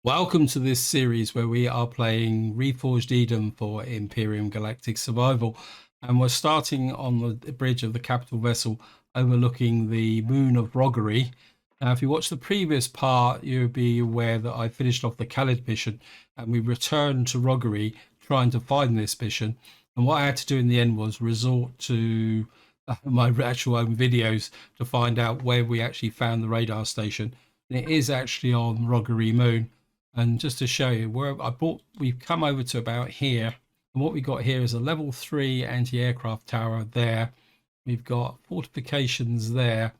Welcome to this series where we are playing Reforged Eden for Empyrion Galactic Survival, and we're starting on the bridge of the capital vessel overlooking the moon of Roggery. Now, if you watch the previous part, you'll be aware that I finished off the Khalid mission and we returned to Roggery trying to find this mission. And what I had to do in the end was resort to my actual own videos to find out where we actually found the radar station. And it is actually on Roggery Moon. And just to show you where we've come over to about here, and what we got here is a level 3 anti-aircraft tower there. We've got fortifications there,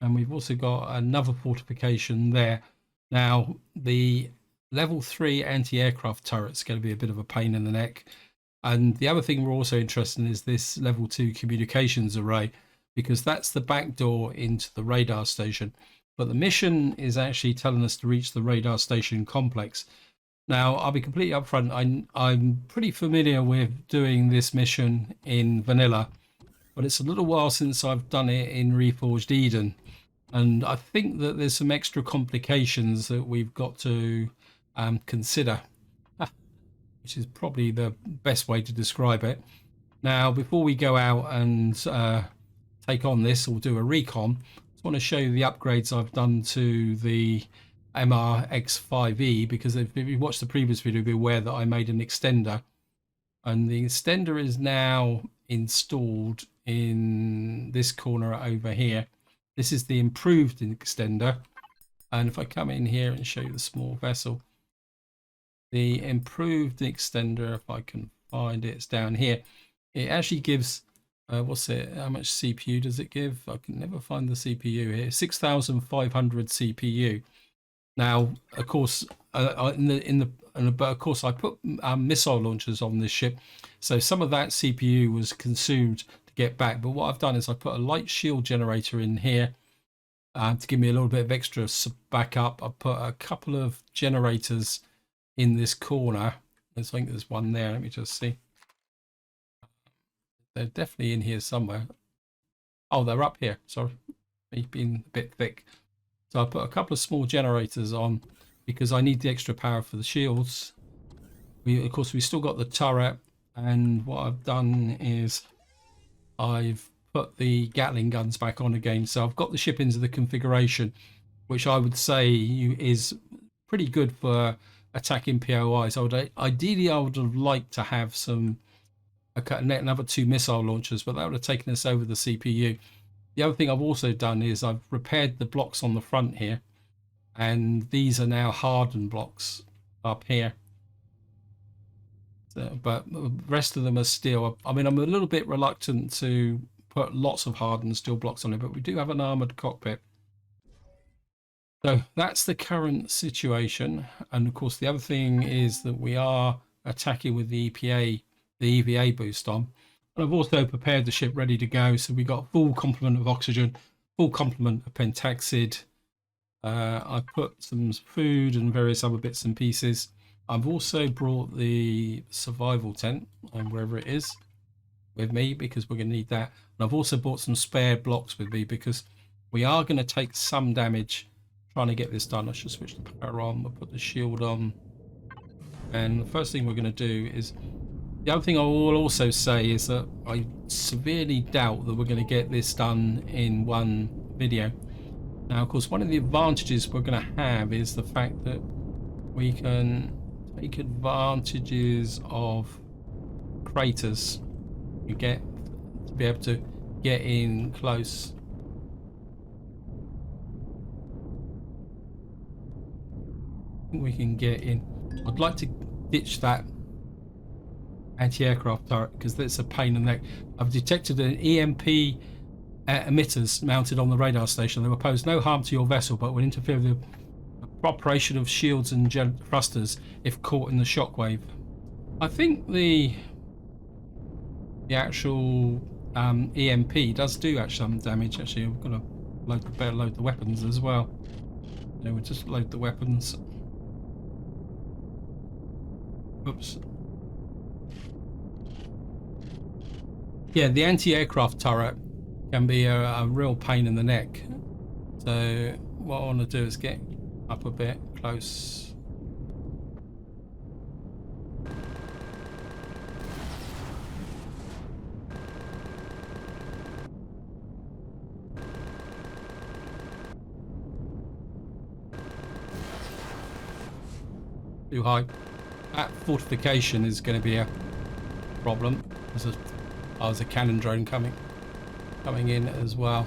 and we've also got another fortification there. Now, the level 3 anti-aircraft turret's going to be a bit of a pain in the neck. And the other thing we're also interested in is this level 2 communications array, because that's the back door into the radar station. But the mission is actually telling us to reach the radar station complex. Now, I'll be completely upfront. I'm pretty familiar with doing this mission in vanilla, but it's a little while since I've done it in Reforged Eden. And I think that there's some extra complications that we've got to consider, which is probably the best way to describe it. Now, before we go out and take on this or do a recon, want to show you the upgrades I've done to the MRX5E, because if you watched the previous video, you'll be aware that I made an extender, and the extender is now installed in this corner over here. This is the improved extender, and if I come in here and show you the small vessel, the improved extender, if I can find it, it's down here. It actually gives what's it? How much CPU does it give? I can never find the CPU here. 6,500 CPU. Now, of course, but of course, I put missile launchers on this ship, so some of that CPU was consumed to get back. But what I've done is I put a light shield generator in here to give me a little bit of extra backup. I put a couple of generators in this corner. I think there's one there. Let me just see. They're definitely in here somewhere. Oh, they're up here. Sorry, they've been a bit thick. So I put a couple of small generators on because I need the extra power for the shields. Of course, we still got the turret, and what I've done is I've put the Gatling guns back on again. So I've got the ship into the configuration, which I would say is pretty good for attacking POIs. Ideally, I would have liked to have some another 2 missile launchers, but that would have taken us over the CPU. The other thing I've also done is I've repaired the blocks on the front here, and these are now hardened blocks up here. So, but the rest of them are steel. I mean, I'm a little bit reluctant to put lots of hardened steel blocks on it, but we do have an armored cockpit. So that's the current situation. And of course, the other thing is that we are attacking with the EVA boost on, and I've also prepared the ship ready to go. So we got full complement of oxygen, full complement of pentaxid. I put some food and various other bits and pieces. I've also brought the survival tent, and wherever it is, with me, because we're going to need that. And I've also brought some spare blocks with me because we are going to take some damage trying to get this done. I should switch the power on. We'll put the shield on, and the first thing we're going to do is, the other thing I will also say is that I severely doubt that we're going to get this done in one video. Now, of course, one of the advantages we're going to have is the fact that we can take advantages of craters. You get to be able to get in close. I think we can get in. I'd like to ditch that anti-aircraft turret because that's a pain in the neck. I've detected an EMP emitters mounted on the radar station. They will pose no harm to your vessel, but will interfere with the operation of shields and thrusters if caught in the shockwave. I think the actual EMP does do actually some damage. Actually, we're going to better load the weapons as well. We'll just load the weapons. Oops. Yeah, the anti-aircraft turret can be a real pain in the neck. So what I want to do is get up a bit close too high. That fortification is going to be a problem. There's a cannon drone coming in as well.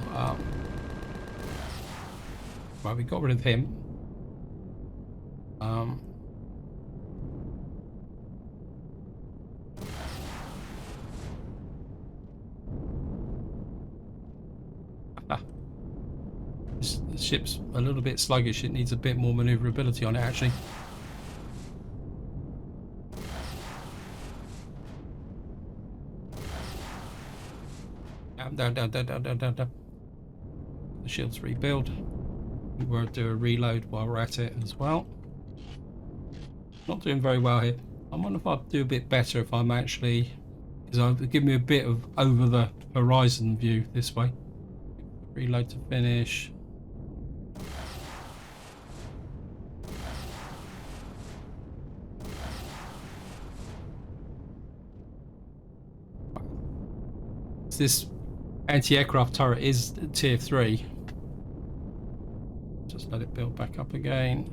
Right, we got rid of him. The ship's a little bit sluggish. It needs a bit more maneuverability on it, actually. Down. The shield's rebuild. We'll do a reload while we're at it as well. Not doing very well here. I wonder if I'd do a bit better if I'm actually, because I'll give me a bit of over the horizon view this way. Reload to finish. This anti-aircraft turret is tier 3. Just let it build back up again.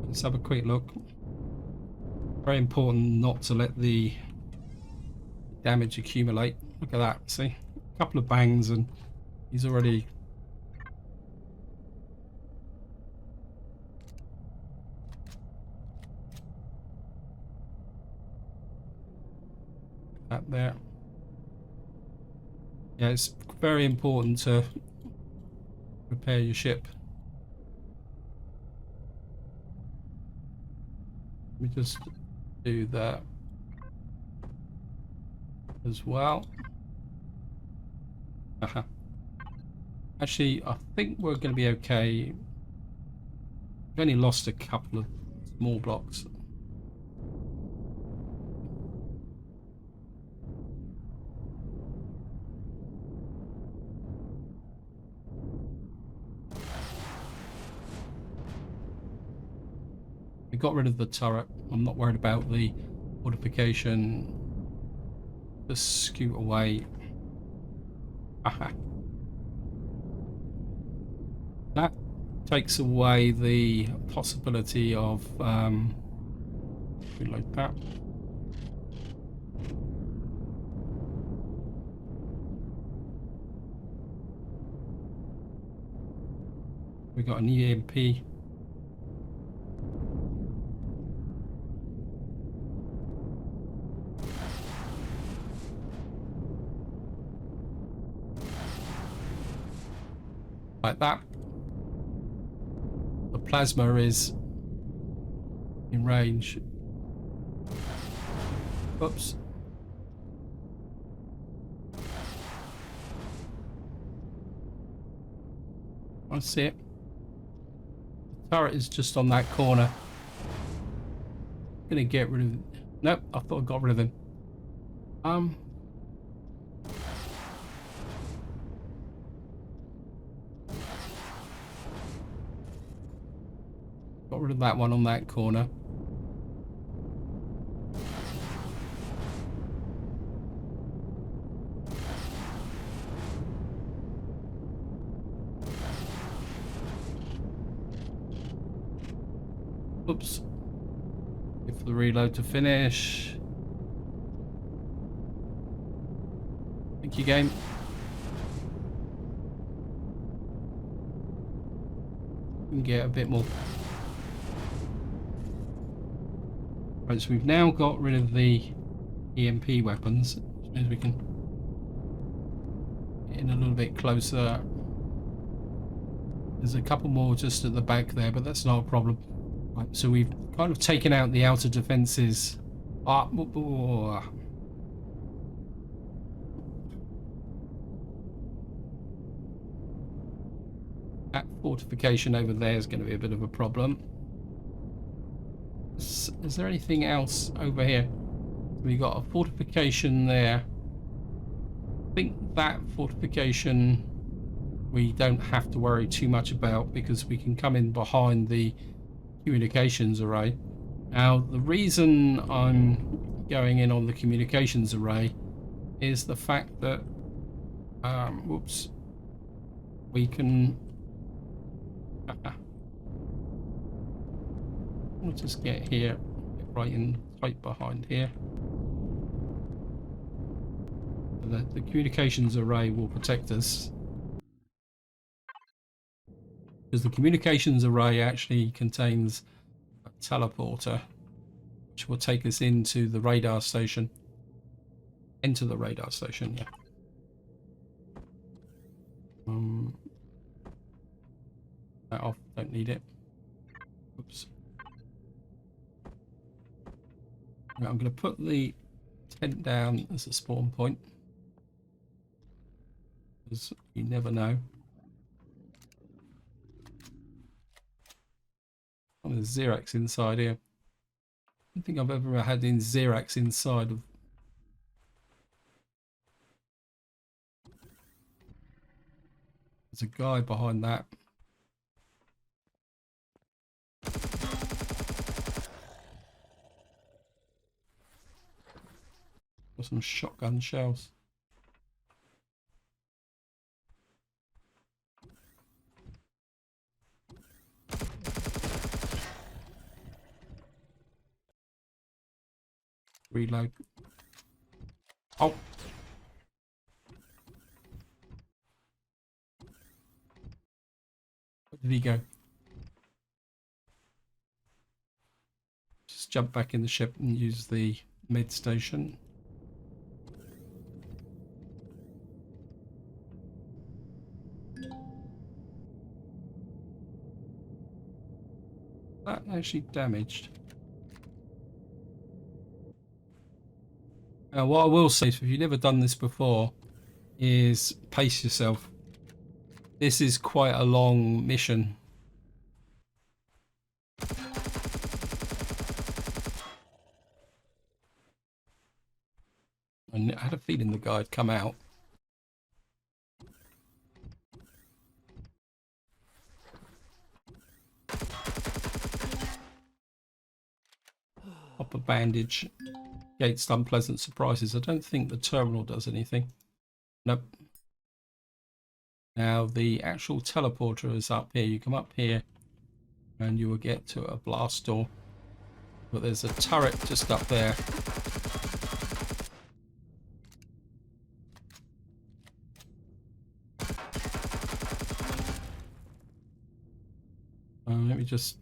Let's have a quick look. Very important not to let the damage accumulate. Look at that, see? A couple of bangs and he's already that there. Yeah, it's very important to repair your ship. Let me just do that as well. Actually, I think we're going to be okay. We've only lost a couple of small blocks. We got rid of the turret. I'm not worried about the fortification. Just scoot away. Aha. That takes away the possibility of reload that. We got an EMP. Like that. The plasma is in range. Oops. I see it. The turret is just on that corner. I'm gonna get rid of it. Nope, I thought I got rid of him. Got rid of that one on that corner. Oops. Wait for the reload to finish. Thank you, game. We can get a bit more. Right, so we've now got rid of the EMP weapons, which means we can get in a little bit closer. There's a couple more just at the back there, but that's not a problem. Right, so we've kind of taken out the outer defenses. That fortification over there is going to be a bit of a problem. Is there anything else over here? We got a fortification there. I think that fortification we don't have to worry too much about because we can come in behind the communications array. Now, the reason I'm going in on the communications array is the fact that, whoops, we can, we'll just get here, get right in tight behind here. The communications array will protect us, because the communications array actually contains a teleporter which will take us into the radar station. Enter the radar station, yeah. That off, don't need it. Oops. Right, I'm going to put the tent down as a spawn point, because you never know. Oh, there's Xerax inside here. I don't think I've ever had in Xerax inside of. There's a guy behind that. Got some shotgun shells. Reload. Oh. Where did he go? Just jump back in the ship and use the med station. That actually damaged. What I will say, if you've never done this before, is pace yourself. This is quite a long mission. And I had a feeling the guy had come out. Pop a bandage. Gates unpleasant surprises. I don't think the terminal does anything. Nope. Now the actual teleporter is up here. You come up here and you will get to a blast door. But there's a turret just up there. Let me just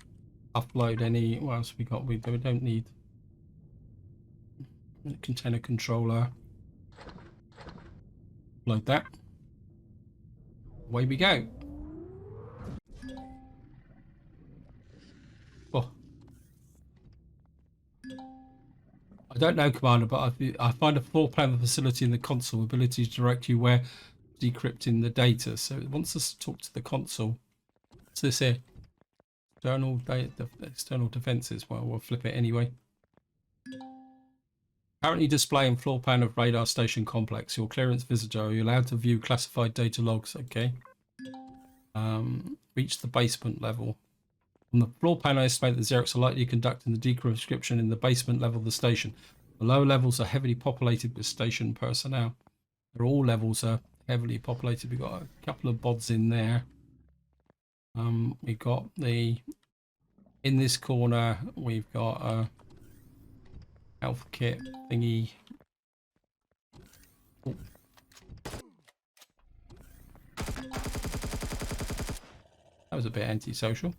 upload any. What else we got? We don't need container controller. Load that. Away we go. Oh. I don't know, Commander, but I find a floor plan of the facility in the console. Ability to direct you where decrypting the data. So it wants us to talk to the console. What's this here? External defenses. Well, we'll flip it anyway. Currently displaying floor plan of radar station complex. Your clearance visitor. Are you allowed to view classified data logs? Okay. Reach the basement level. On the floor plan, I estimate that Xerax are likely conducting the decryption in the basement level of the station. The lower levels are heavily populated with station personnel. All levels are heavily populated. We've got a couple of bods in there. We've got in this corner, we've got a health kit thingy. Oh. That was a bit antisocial.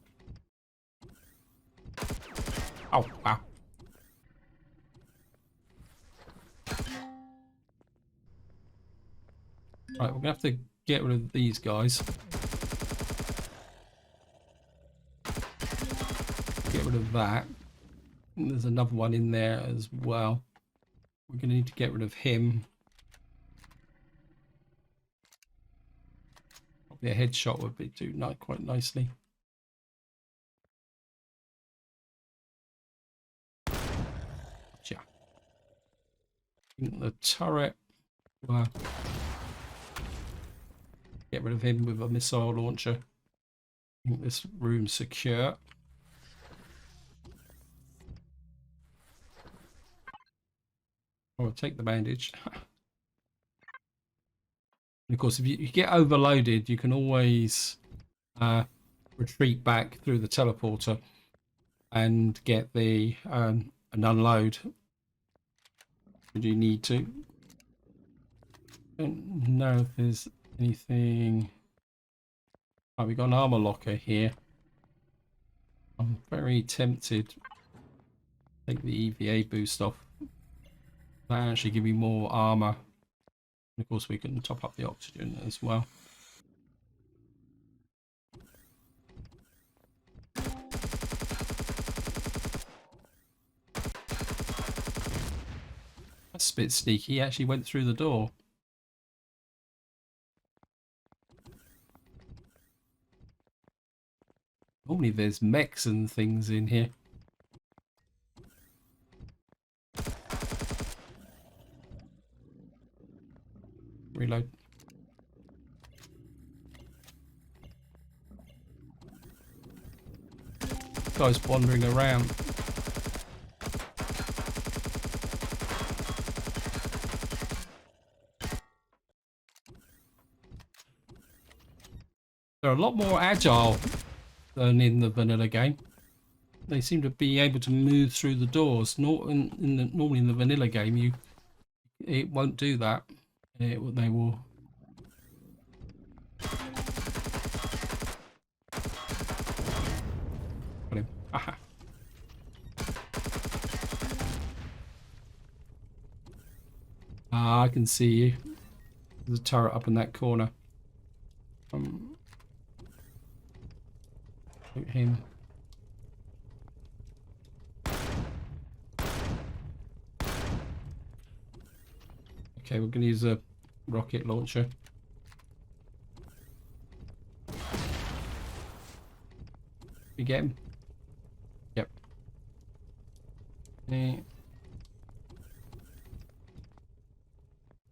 Oh, wow. Right, we're going to have to get rid of these guys. Get rid of that. And there's another one in there as well. We're going to need to get rid of him. Probably a headshot would do quite nicely. Gotcha. The turret. Well, get rid of him with a missile launcher. I think this room's secure. Or take the bandage. And of course, if you get overloaded, you can always retreat back through the teleporter and get the and unload if you need to. Don't know if there's anything. Oh, we got an armor locker here. I'm very tempted to take the EVA boost off. That actually give me more armor. And of course, we can top up the oxygen as well. That's a bit sneaky. He actually went through the door. Normally there's mechs and things in here. Reload. Guy's wandering around. They're a lot more agile than in the vanilla game. They seem to be able to move through the doors. Normally in the vanilla game, it won't do that. They will. Got him. Aha. Ah, I can see you. There's a turret up in that corner. Shoot him. Okay, we're going to use a rocket launcher. You get him? Yep. Okay. I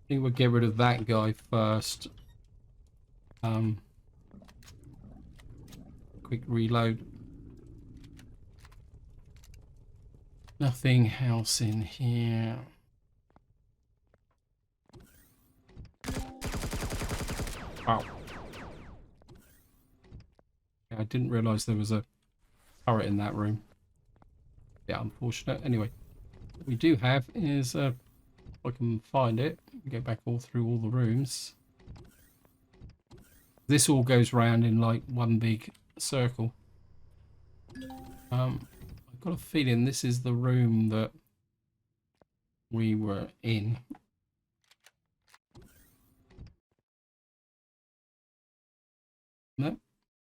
think we'll get rid of that guy first. Quick reload. Nothing else in here. Wow. I didn't realize there was a turret in that room. Yeah, unfortunate. Anyway, what we do have is, if I can find it, go back all through all the rooms. This all goes round in like one big circle. I've got a feeling this is the room that we were in. No,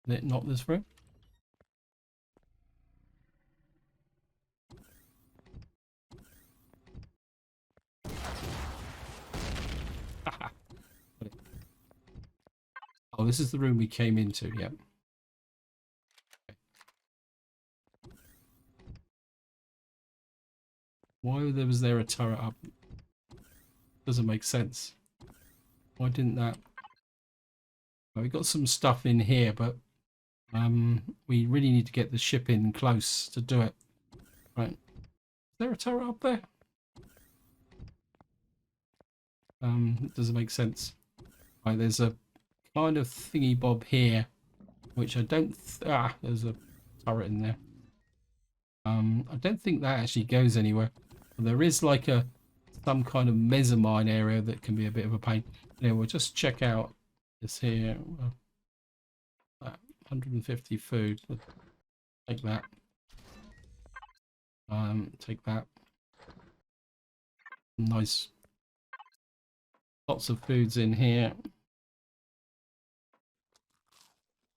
not this room. Oh, this is the room we came into, yep. Why was there a turret up? Doesn't make sense. Why didn't that? Well, we got some stuff in here, but we really need to get the ship in close to do it. Right. Is there a turret up there? It doesn't make sense. Right, there's a kind of thingy bob here, which I don't. There's a turret in there. I don't think that actually goes anywhere. There is like some kind of mezzanine area that can be a bit of a pain. Yeah, we'll just check out this here. 150 food. Take that. Take that. Nice. Lots of foods in here.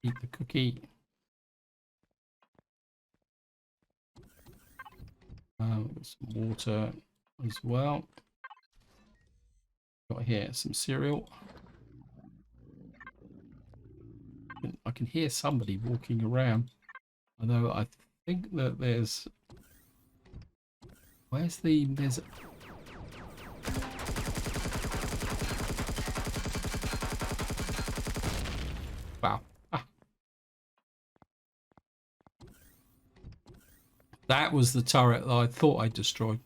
Eat the cookie. Got some water as well. Got here some cereal. I can hear somebody walking around. Although I think that there's... Where's the... There's... Wow. That was the turret that I thought I destroyed.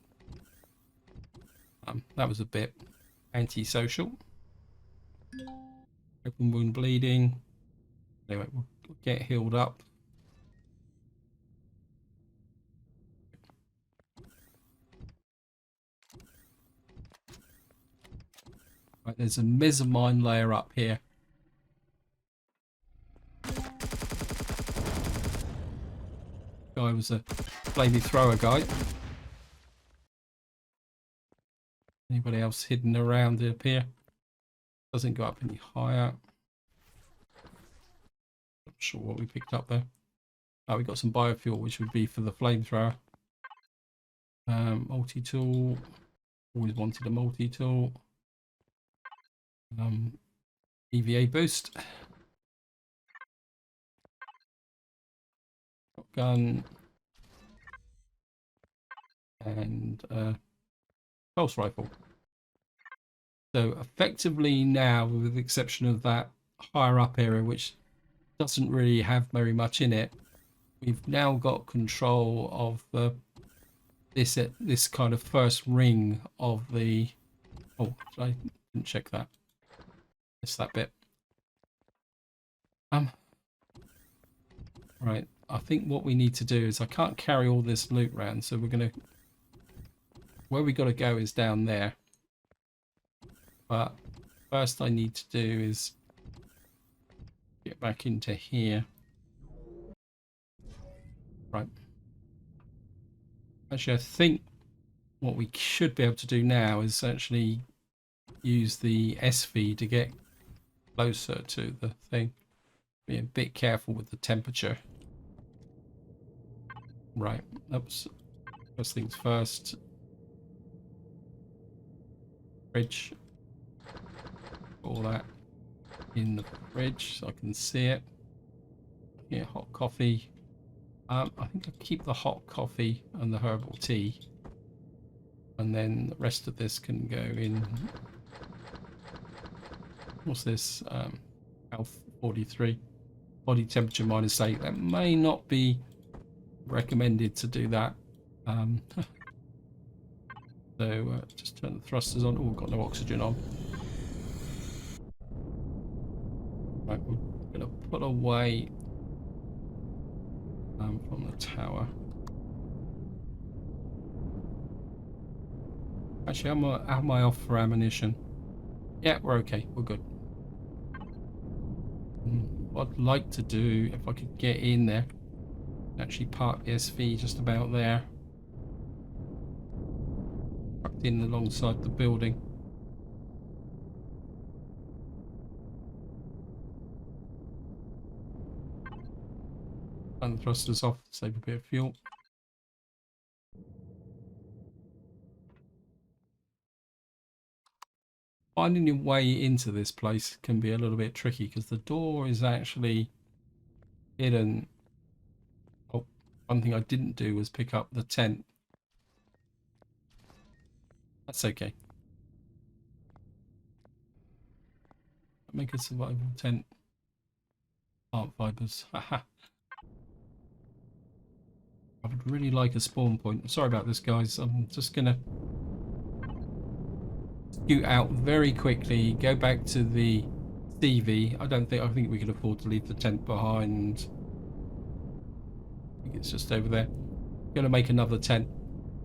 That was a bit antisocial. Open wound bleeding. Anyway, we'll get healed up. Right, there's a mezzanine layer up here. Guy was a flamethrower guy. Anybody else hidden around up here? Doesn't go up any higher. Not sure what we picked up there. Oh, we got some biofuel, which would be for the flamethrower. Multi-tool. Always wanted a multi-tool. EVA boost. Gun. And pulse rifle. So effectively now, with the exception of that higher up area, which doesn't really have very much in it, we've now got control of the this kind of first ring of the. Oh, I didn't check that. Missed that bit. Right. I think what we need to do is I can't carry all this loot around, so we're gonna. Where we got to go is down there. But first I need to do is get back into here. Right. Actually, I think what we should be able to do now is actually use the SV to get closer to the thing. Be a bit careful with the temperature. Right. Oops. First things first. Fridge. All that in the fridge so I can see it. Yeah, hot coffee. I think I'll keep the hot coffee and the herbal tea, and then the rest of this can go in. What's this? Health 43, body temperature -8. That may not be recommended to do that. So just turn the thrusters on. Oh, we've got no oxygen on. Right, we're going to put away from the tower. Actually, am I off for ammunition? Yeah, we're okay. We're good. What I'd like to do, if I could get in there, actually park the SV just about there. Tucked in alongside the building. Turn the thrusters off, save a bit of fuel. Finding your way into this place can be a little bit tricky because the door is actually hidden. Oh, one thing I didn't do was pick up the tent. That's okay. Make a survival tent. Plant fibers. Haha. I would really like a spawn point. Sorry about this, guys. I'm just gonna scoot out very quickly. Go back to the CV. I think we can afford to leave the tent behind. I think it's just over there. Gonna make another tent.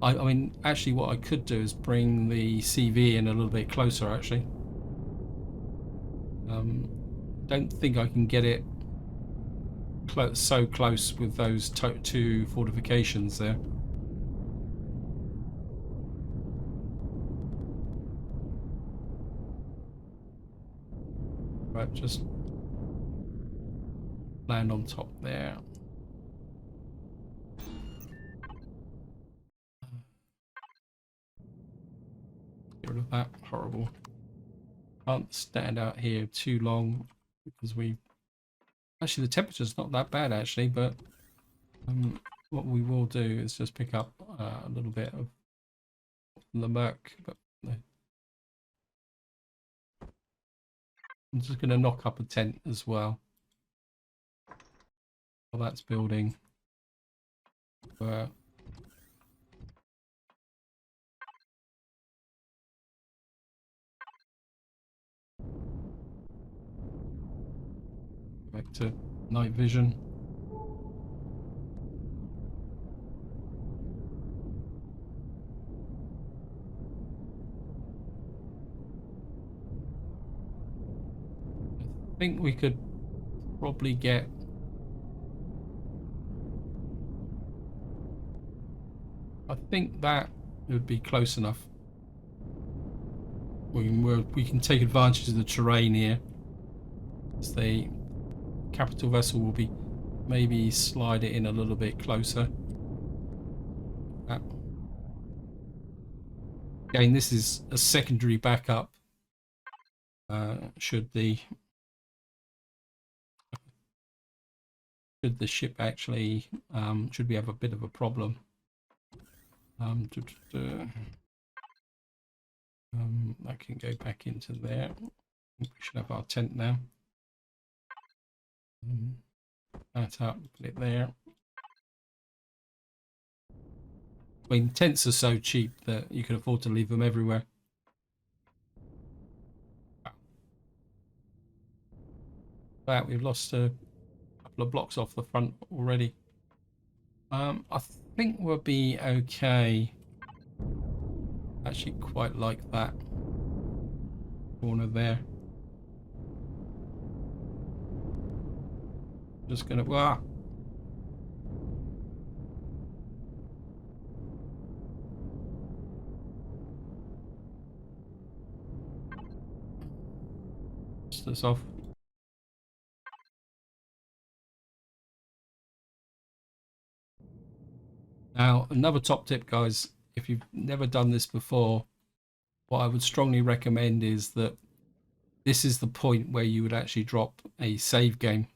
I mean, actually, what I could do is bring the CV in a little bit closer. Actually, don't think I can get it so close with those two fortifications there. Right, just land on top there. Get rid of that. Horrible. Can't stand out here too long because actually the temperature's not that bad actually, but what we will do is just pick up a little bit of the murk, but I'm just going to knock up a tent as well while that's building. Back to night vision. I think we could probably get... I think that would be close enough. We can take advantage of the terrain here. As the capital vessel will be maybe slide it in a little bit closer. Again, this is a secondary backup. Should the ship actually should we have a bit of a problem? I can go back into there. We should have our tent now. That up, put it there. I mean, tents are so cheap that you can afford to leave them everywhere. That we've lost a couple of blocks off the front already. I think we'll be okay. Actually, quite like that corner there. Just gonna this off. Now, another top tip, guys, if you've never done this before, what I would strongly recommend is that this is the point where you would actually drop a save game,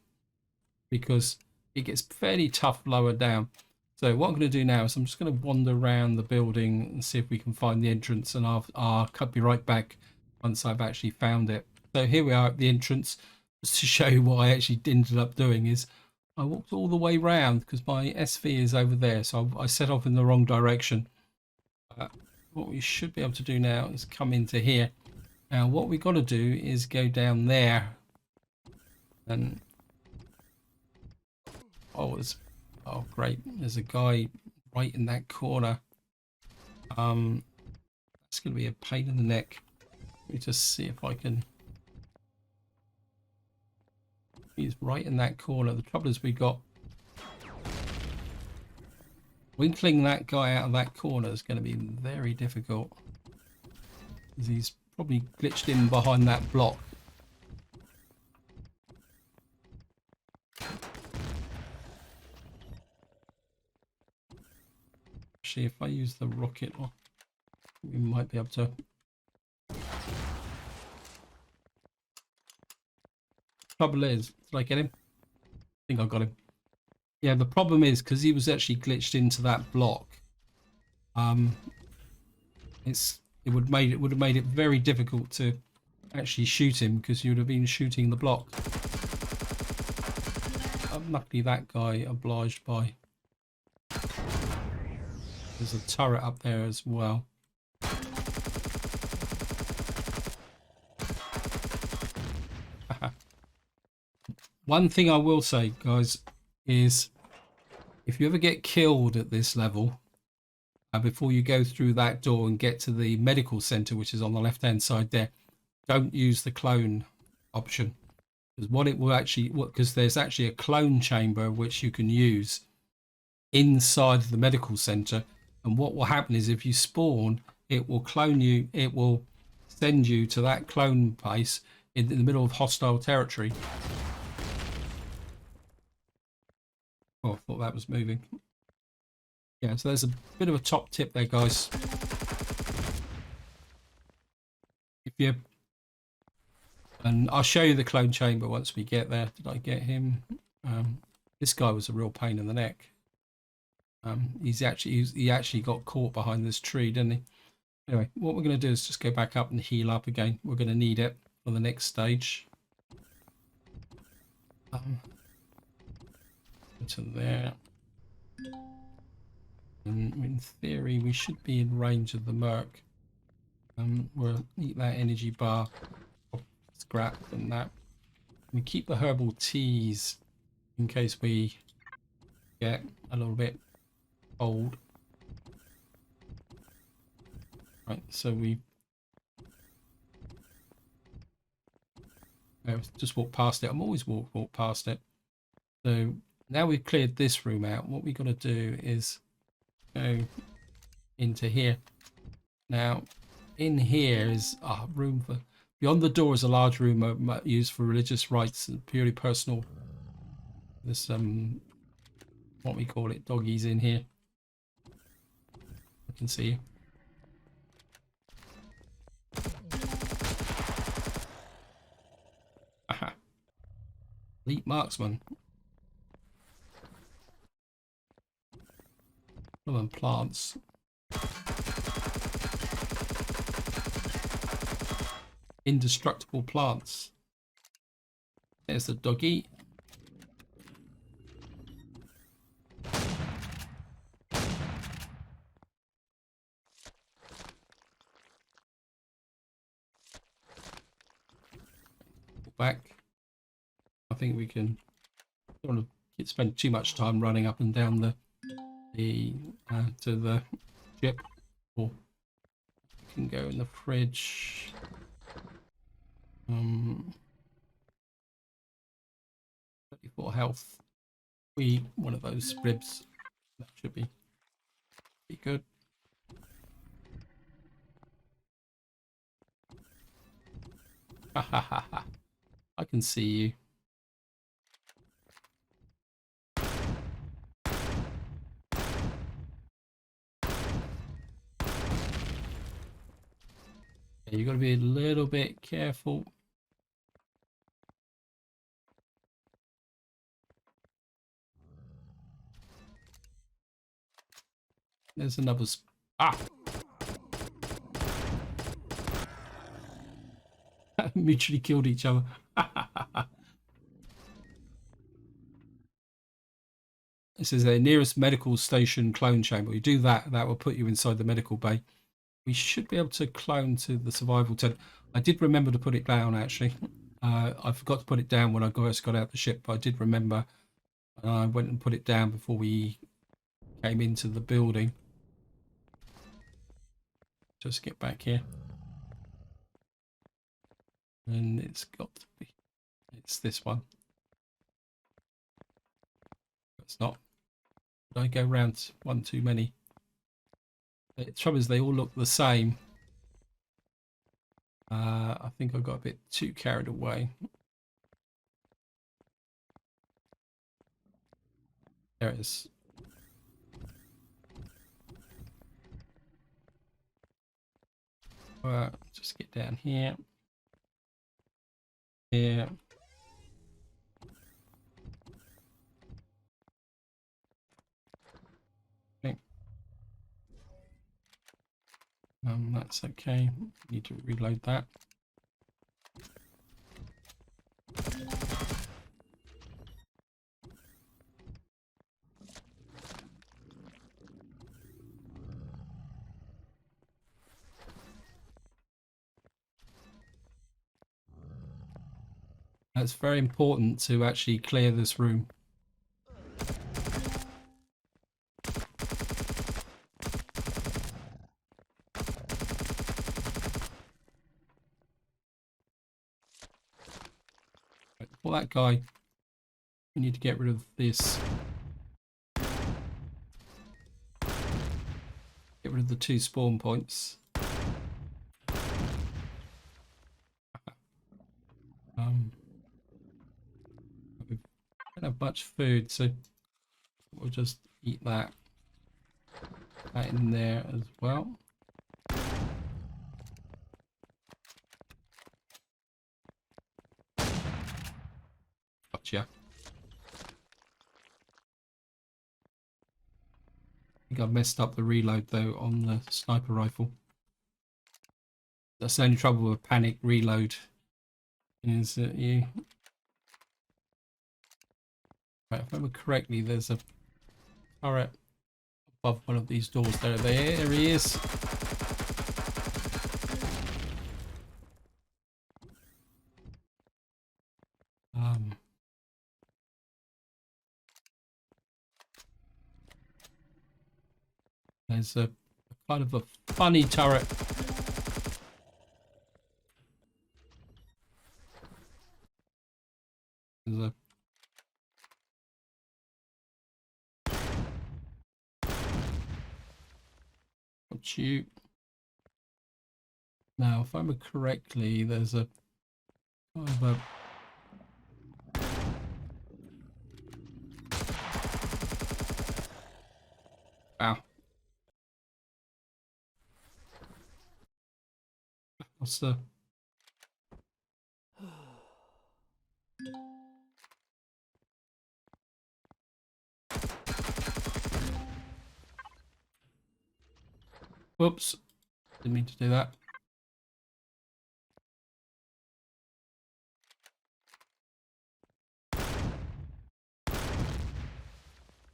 because it gets fairly tough lower down. So what I'm going to do now is I'm just going to wander around the building and see if we can find the entrance, and I'll be right back once I've actually found it. So here we are at the entrance. Just to show you what I actually ended up doing is I walked all the way round because my SV is over there, so I set off in the wrong direction. What we should be able to do now is come into here. Now what we've got to do is go down there, and oh great, there's a guy right in that corner. That's going to be a pain in the neck. Let me just see if I can... He's right in that corner. The trouble is winkling that guy out of that corner is going to be very difficult, because he's probably glitched in behind that block. Actually, if I use the rocket, we might be able to... Trouble is, did I get him? I think I got him. Yeah, the problem is because he was actually glitched into that block. It would have made it very difficult to actually shoot him, because you would have been shooting the block. Luckily, that guy obliged by. There's a turret up there as well. One thing I will say, guys, is if you ever get killed at this level, before you go through that door and get to the medical center, which is on the left hand side there, don't use the clone option, because what it will actually, because there's actually a clone chamber which you can use inside the medical center, and what will happen is if you spawn, it will clone you, it will send you to that clone base in the middle of hostile territory. Oh, I thought that was moving. Yeah, so there's a bit of a top tip there, guys. If you... And I'll show you the clone chamber once we get there. Did I get him? This guy was a real pain in the neck. He actually got caught behind this tree, didn't he? Anyway, what we're going to do is just go back up and heal up again. We're going to need it for the next stage. To there. And in theory, we should be in range of the Merc. We'll eat that energy bar, scrap, and that. We keep the herbal teas in case we get a little bit old. Right, so we just walk past it. I'm always walk past it. So now we've cleared this room out. What we got to do is go into here. Now, in here is a room for... Beyond the door is a large room used for religious rites and purely personal. There's some, what we call it, doggies in here. I can see you. Aha. Elite marksman. Lemon plants. Indestructible plants. There's the doggy. Back. I think we can. Don't want to spend too much time running up and down the to the ship, or we can go in the fridge. 34 health. We eat one of those ribs. That should be good. Ha ha ha ha. I can see you. Yeah, you got to be a little bit careful. There's another mutually killed each other. This is a nearest medical station clone chamber. You do that, that will put you inside the medical bay. We should be able to clone to the survival tent. I did remember to put it down, actually. I forgot to put it down when I first got out the ship, but I did remember. I went and put it down before we came into the building. Just get back here. And it's got to be... It's this one. It's not. Did I go round one too many? The trouble is they all look the same. I think I got a bit too carried away. There it is. Just get down here. Here. Okay. That's okay. Need to reload that. It's very important to actually clear this room. For that guy, we need to get rid of this. Get rid of the 2 spawn points. We don't have much food, so we'll just eat that. That in there as well. Gotcha. I think I've messed up the reload though on the sniper rifle. That's the only trouble with panic reload, is that you... Right, if I remember correctly, there's a turret above one of these doors. There he is. There's a kind of a funny turret. There's a you. Now, if I remember correctly, there's a kind of a wow. What's the whoops, didn't mean to do that.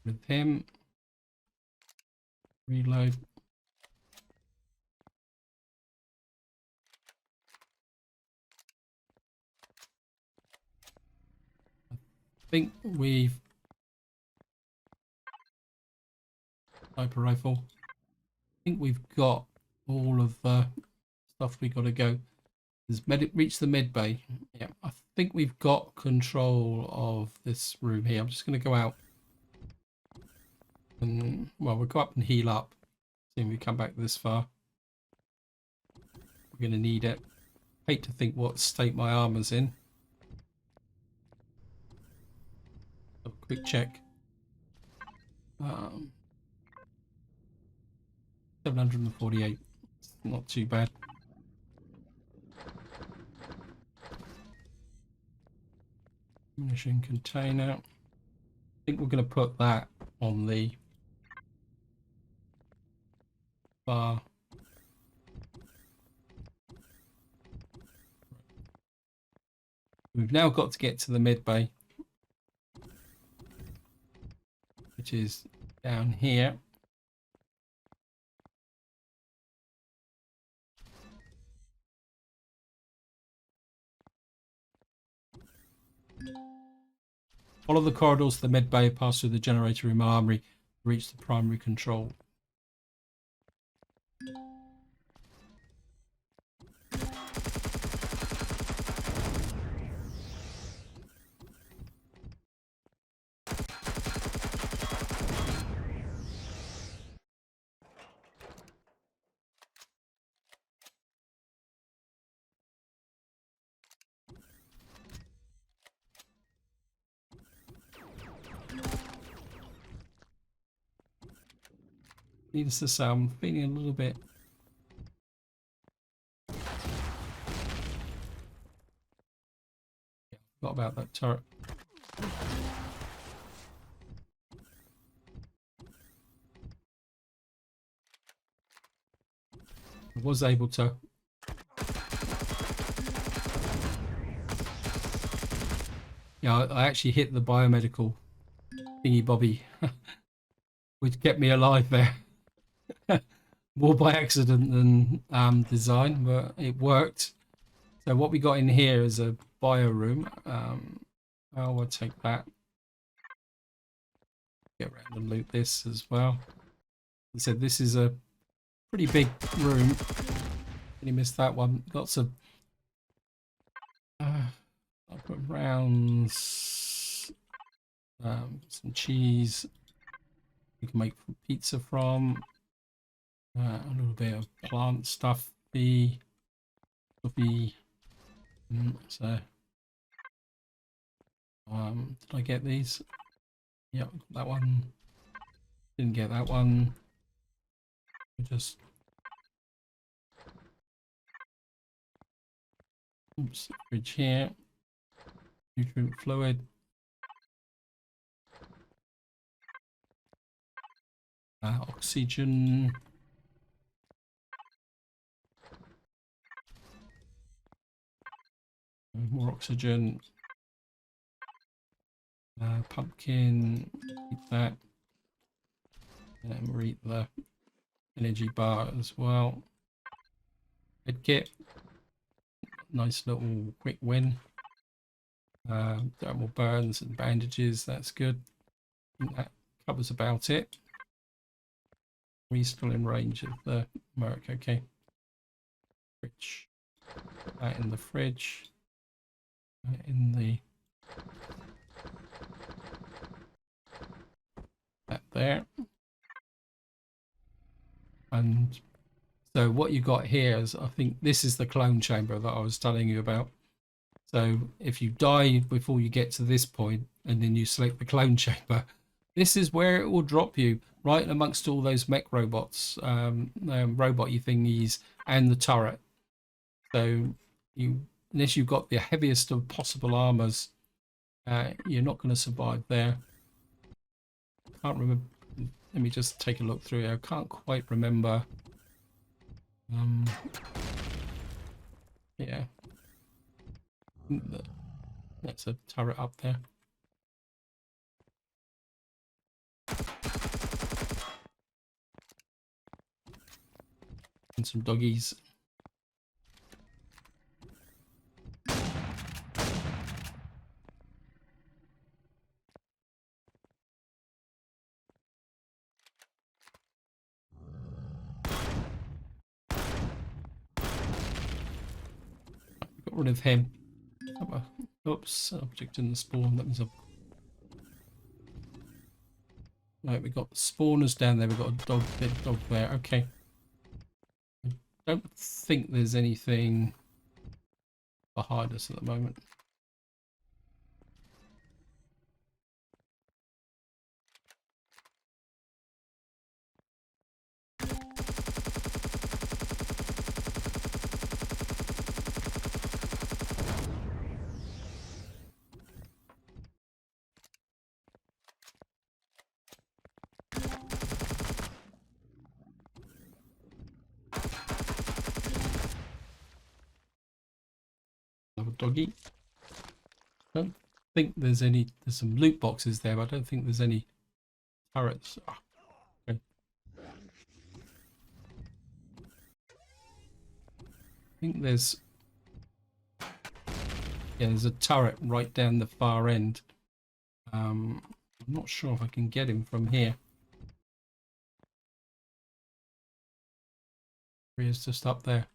With him. Reload. I think we've sniper rifle. I think we've got all of the stuff we got to go. Reach the mid bay. Yeah, I think we've got control of this room here. I'm just going to go out and well, we'll go up and heal up. See if we come back this far. We're going to need it. Hate to think what state my armor's in. Have a quick check. 748. Not too bad. Munition container. I think we're going to put that on the bar. We've now got to get to the mid bay, which is down here. Follow the corridors to the mid bay, pass through the generator room and armory, reach the primary control. Needless to say, I'm feeling a little bit forgot about that turret. I was able to I actually hit the biomedical thingy bobby which kept me alive there. More by accident than design, but it worked. So what we got in here is a bio room. I'll take that. Get around and loot this as well. As I said, this is a pretty big room. Really missed that one. Lots of I'll put rounds, some cheese. We can make pizza from. A little bit of plant stuff. So, did I get these? Yep, that one. Didn't get that one. Just oops, fridge here. Nutrient fluid. Oxygen. More oxygen. Pumpkin. Eat that. And we'll eat the energy bar as well. Med kit. Nice little quick win. Thermal burns and bandages. That's good. I think that covers about it. Are we still in range of the Merc? Okay. Fridge. Put that in the fridge. In the that there. And so what you got here is, I think this is the clone chamber that I was telling you about. So if you die before you get to this point and then you select the clone chamber, this is where it will drop you, right amongst all those mech robots, robot-y thingies, and the turret. So unless you've got the heaviest of possible armors, you're not going to survive there. Can't remember. Let me just take a look through here. I can't quite remember. Yeah. That's a turret up there. And some doggies. Got rid of him. Oops, object in the spawn. That means I've... Right, we've got spawners down there. We've got a big dog there. Okay. I don't think there's anything behind us at the moment. Another doggy. Don't think there's any. There's some loot boxes there, but I don't think there's any turrets. Oh, okay. I think there's... Yeah, there's a turret right down the far end. I'm not sure if I can get him from here. He is just up there.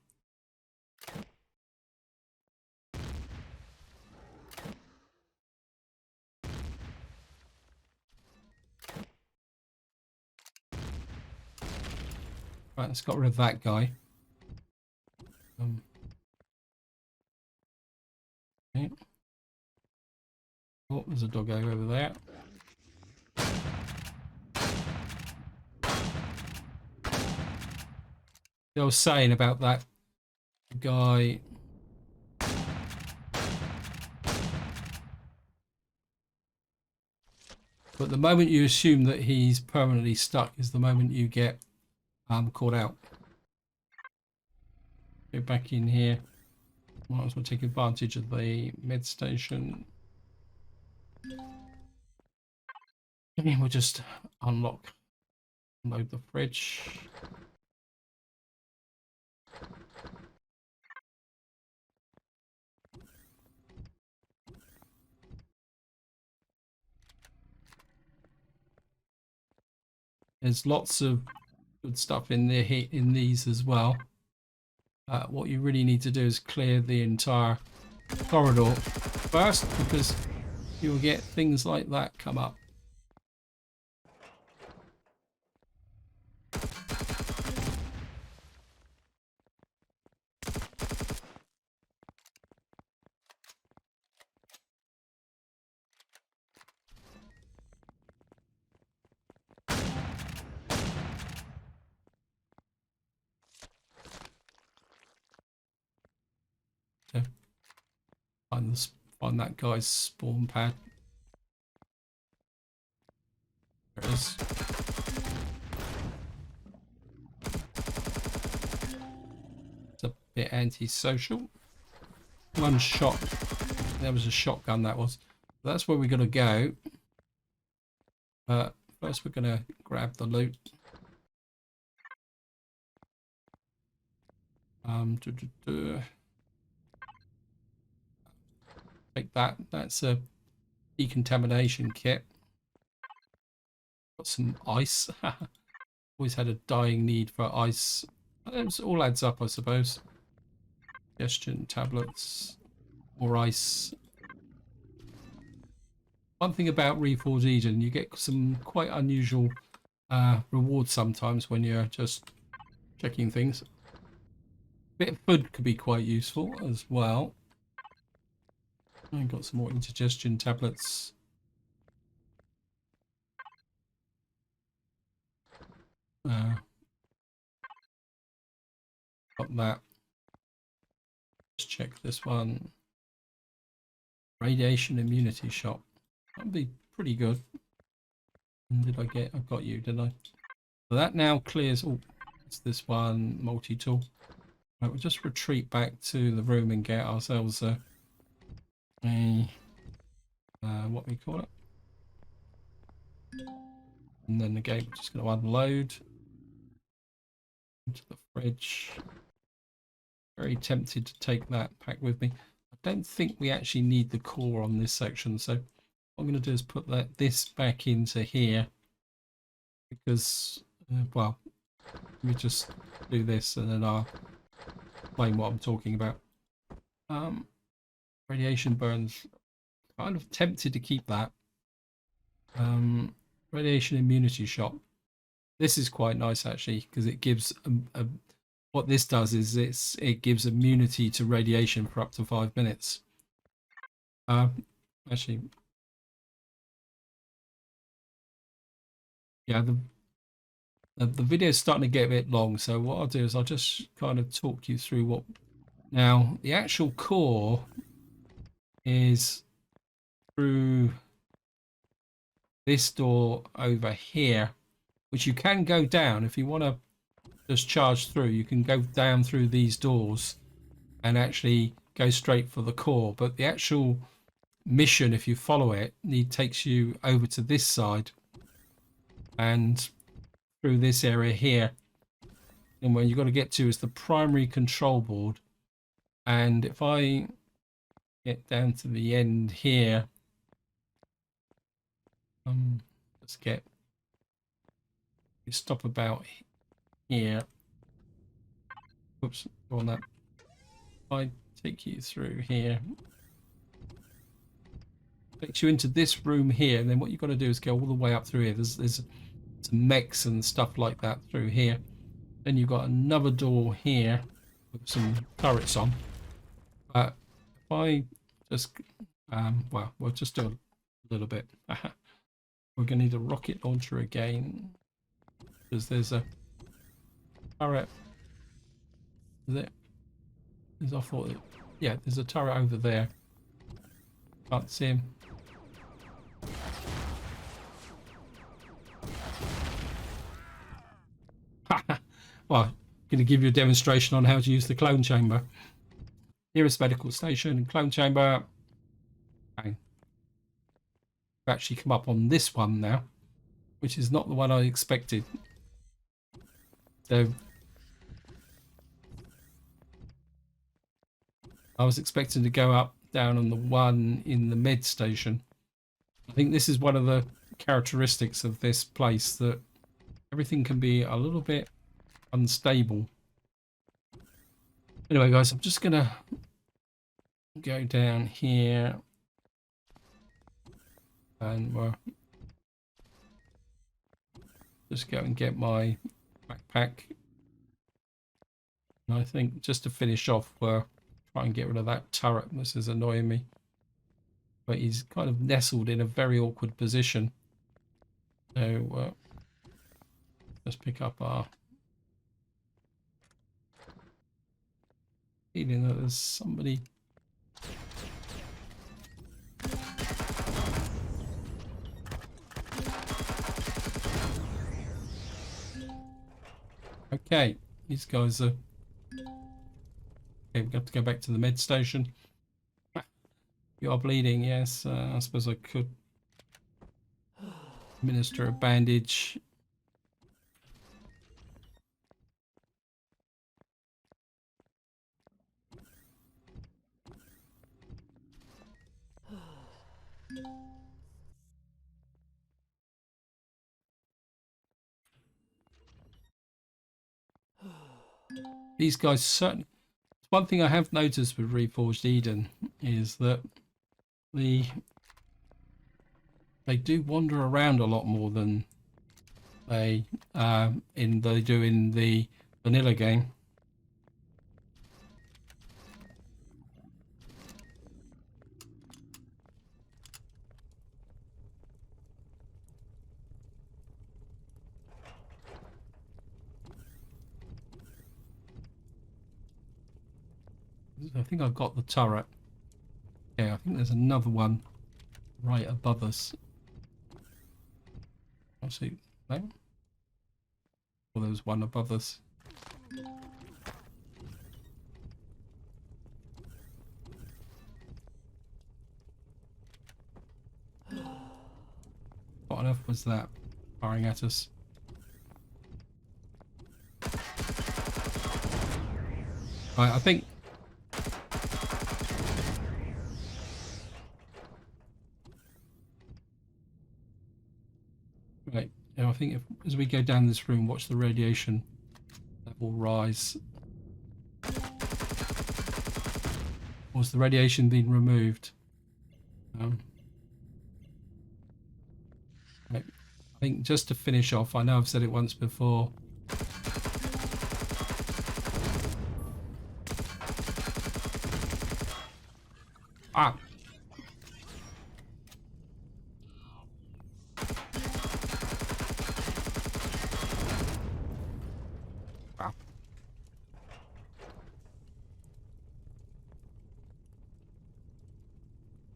Right, let's got rid of that guy. Okay. Oh, there's a doggo over there. I was saying about that guy. But the moment you assume that he's permanently stuck is the moment you get caught out. Go back in here. Might as well take advantage of the med station. And we'll just unload the fridge. There's lots of good stuff in there in these as well. What you really need to do is clear the entire corridor first, because you'll get things like that come up. So find that guy's spawn pad. There it is. It's a bit antisocial. One shot. There was a shotgun, that was. That's where we're going to go. First we're going to grab the loot. Take that. That's a decontamination kit. Got some ice. Always had a dying need for ice. It all adds up, I suppose. Digestion tablets, more ice. One thing about Reforged Eden, you get some quite unusual rewards sometimes when you're just checking things. A bit of food could be quite useful as well. I've got some more indigestion tablets. Got that. Let's check this one. Radiation immunity shot. That'd be pretty good. And did I get? I got you, didn't I? So that now clears. Oh, it's this one multi-tool. Right, we'll just retreat back to the room and get ourselves a what we call it. And then the gate, we're just going to unload into the fridge. Very tempted to take that pack with me. I don't think we actually need the core on this section, so what I'm going to do is put this back into here because, well, let me just do this and then I'll explain what I'm talking about. Radiation burns. Kind of tempted to keep that. Radiation immunity shot. This is quite nice actually because it gives what this does is it gives immunity to radiation for up to 5 minutes. Actually, yeah, the video is starting to get a bit long, so what I'll do is I'll just kind of talk you through what. Now, the actual core is through this door over here, which you can go down if you want to just charge through. You can go down through these doors and actually go straight for the core, but the actual mission, if you follow it, takes you over to this side and through this area here, and where you've got to get to is the primary control board. And if I get down to the end here, let's stop about here. Oops, go on that. If I take you through here, takes you into this room here, and then what you've got to do is go all the way up through here. There's some mechs and stuff like that through here. Then you've got another door here with some turrets on. But if I just, well, we'll just do a little bit. We're going to need a rocket launcher again because there's a turret. Is it? I thought, yeah, there's a turret over there. Can't see him. Well, I'm going to give you a demonstration on how to use the clone chamber. Nearest medical station, clone chamber. Bang. We've actually come up on this one now, which is not the one I expected. So I was expecting to go up down on the one in the med station. I think this is one of the characteristics of this place, that everything can be a little bit unstable. Anyway, guys, I'm just gonna go down here and we'll just go and get my backpack. And I think just to finish off, we'll try and get rid of that turret. This is annoying me, but he's kind of nestled in a very awkward position. So let's pick up our feeling that there's somebody. Okay, these guys are. Okay, we have to go back to the med station. You are bleeding, yes. I suppose I could administer a bandage. these guys certainly. One thing I have noticed with Reforged Eden is that they do wander around a lot more than they do in the vanilla game. I think I've got the turret. Yeah, I think there's another one right above us. I'll see. No? Well, there's one above us. What on earth was that firing at us? Right, I think. Right, yeah, I think as we go down this room, watch the radiation level rise. Or has the radiation been removed? Right. I think just to finish off, I know I've said it once before. Ah!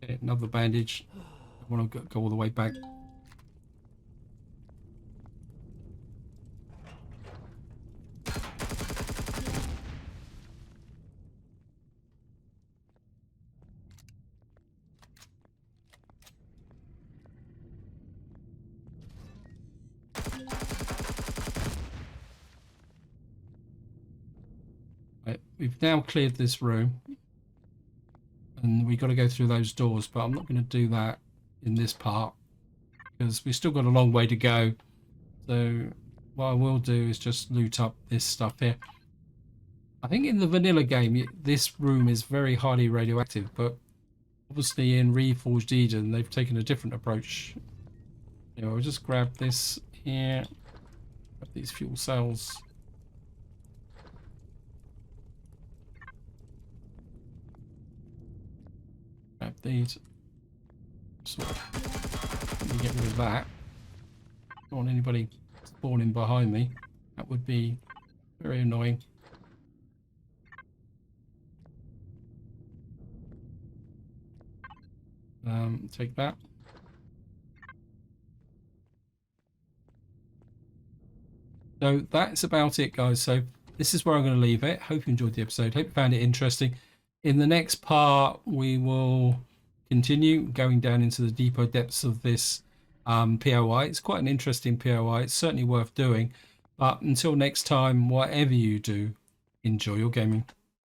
Okay, another bandage. I want to go all the way back. Right, we've now cleared this room. And we've got to go through those doors, but I'm not going to do that in this part because we've still got a long way to go. So what I will do is just loot up this stuff here. I think in the vanilla game, this room is very highly radioactive, but obviously in Reforged Eden, they've taken a different approach. You know, I'll just grab this here, grab these fuel cells. Grab these. So let me get rid of that. Don't want anybody spawning behind me. That would be very annoying. Take that. So that's about it, guys. So this is where I'm going to leave it. Hope you enjoyed the episode. Hope you found it interesting. In the next part, we will continue going down into the deeper depths of this POI. It's quite an interesting POI. It's certainly worth doing. But until next time, whatever you do, enjoy your gaming.